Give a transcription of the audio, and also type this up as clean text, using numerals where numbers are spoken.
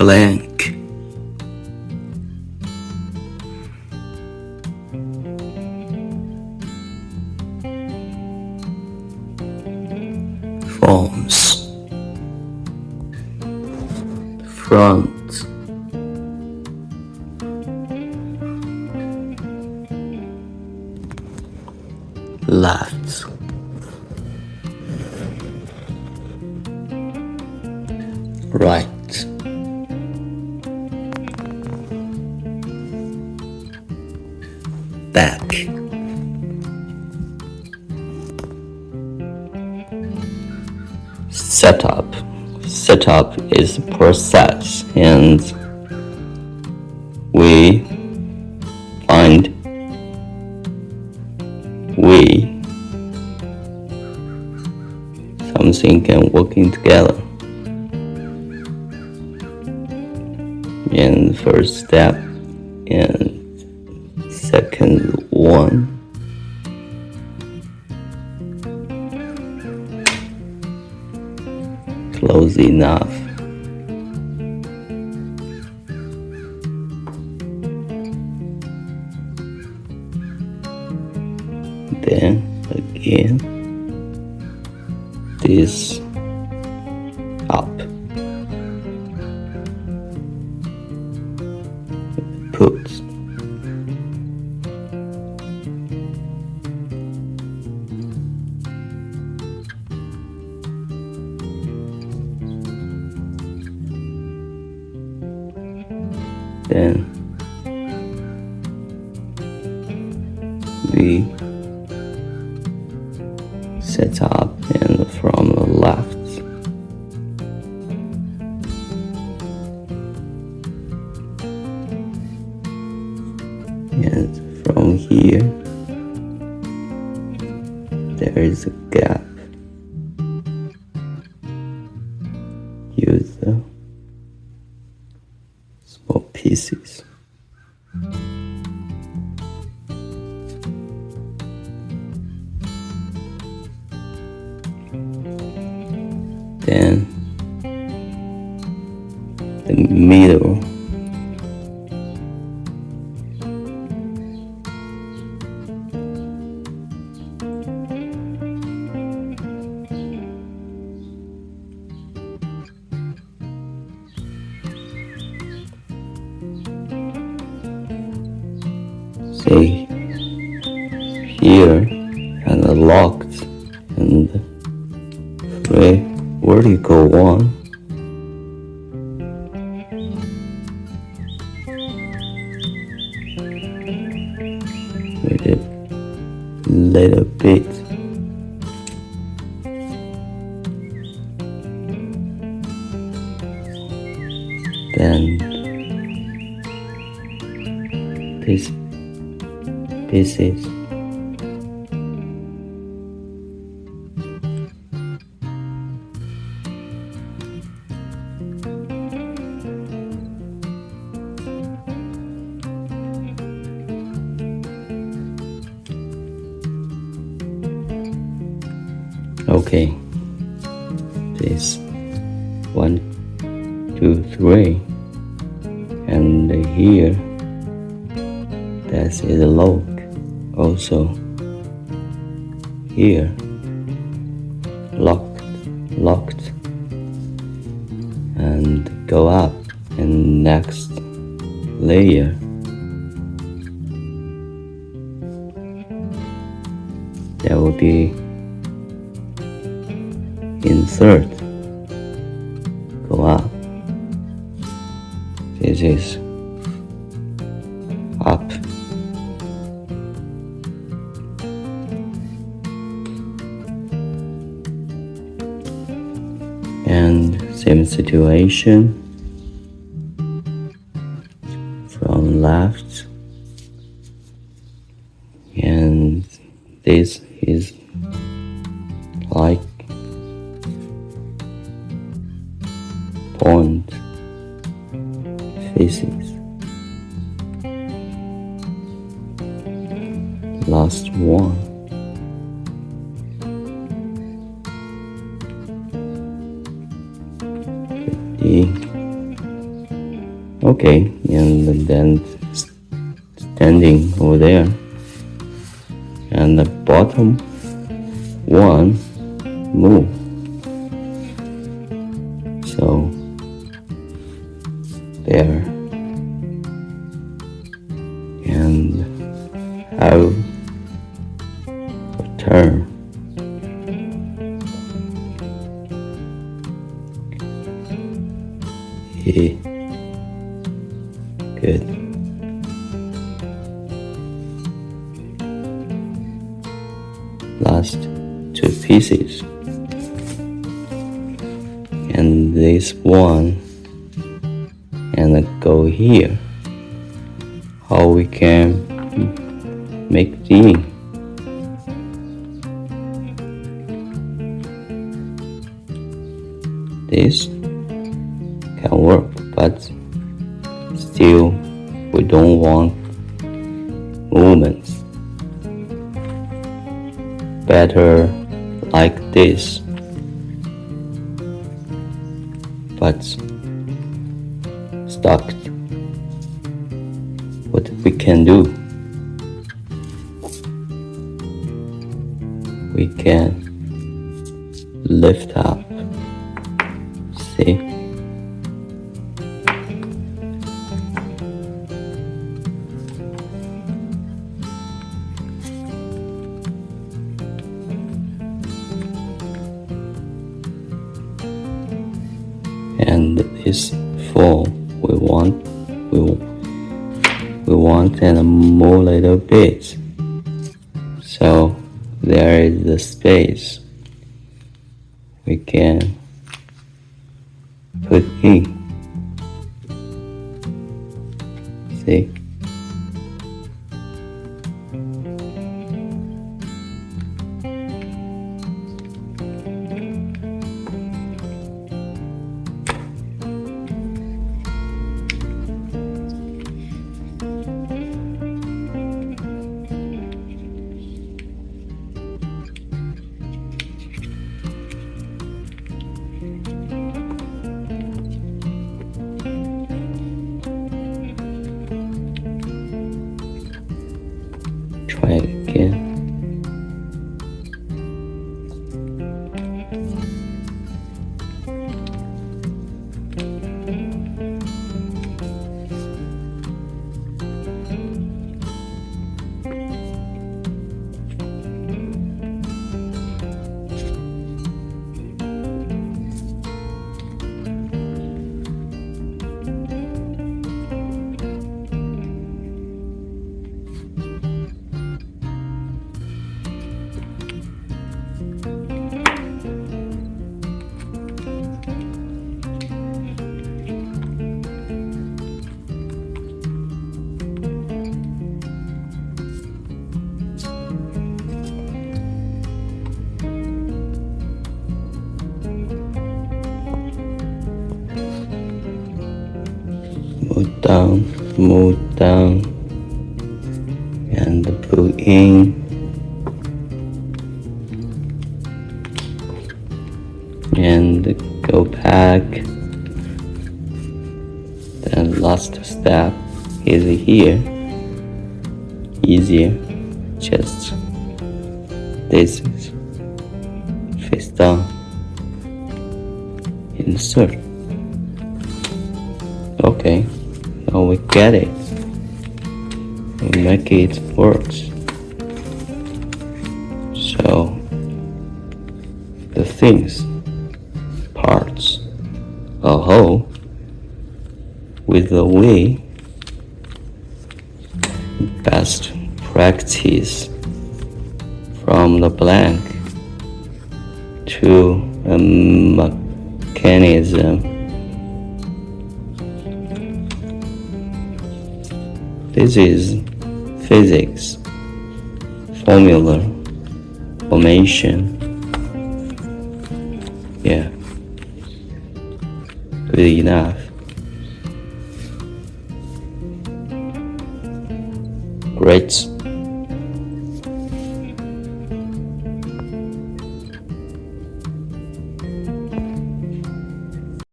blank. Phones, front, left, right, back, setup. Setup is process, and we something can working together. And first step and second one. Close enough. Then again, this up, put, then we set up and from the left, and from here there is a gap. Use the small pieces. Then the middle, see here, and locked and three vertical one, with a little bit, then these pieces. Okay, this 1, 2, 3, and here that is a lock. Also here locked, and go up, and next layer there will be insert, go up, this is up, and same situation from left, and this is like point faces. Last one. Okay, and then standing over there, and the bottom one move. So there, and have a turn. Yeah. Good. Last two pieces, and this one, and go here. How we can make the this can work, but still we don't want movements. Better like this, but stuck. What we can do, we can lift up. See? And this form we want and move a little bit, so there is the space we can put in. See? Try it again. Move down, and pull in, and go back. The last step is here. Easier, just this is face down, insert. Okay. Now we get it. We make it works. So the things, parts, a whole with the way best practice from the blank to a mechanism. This is physics, formula, formation. Yeah, good enough. Great.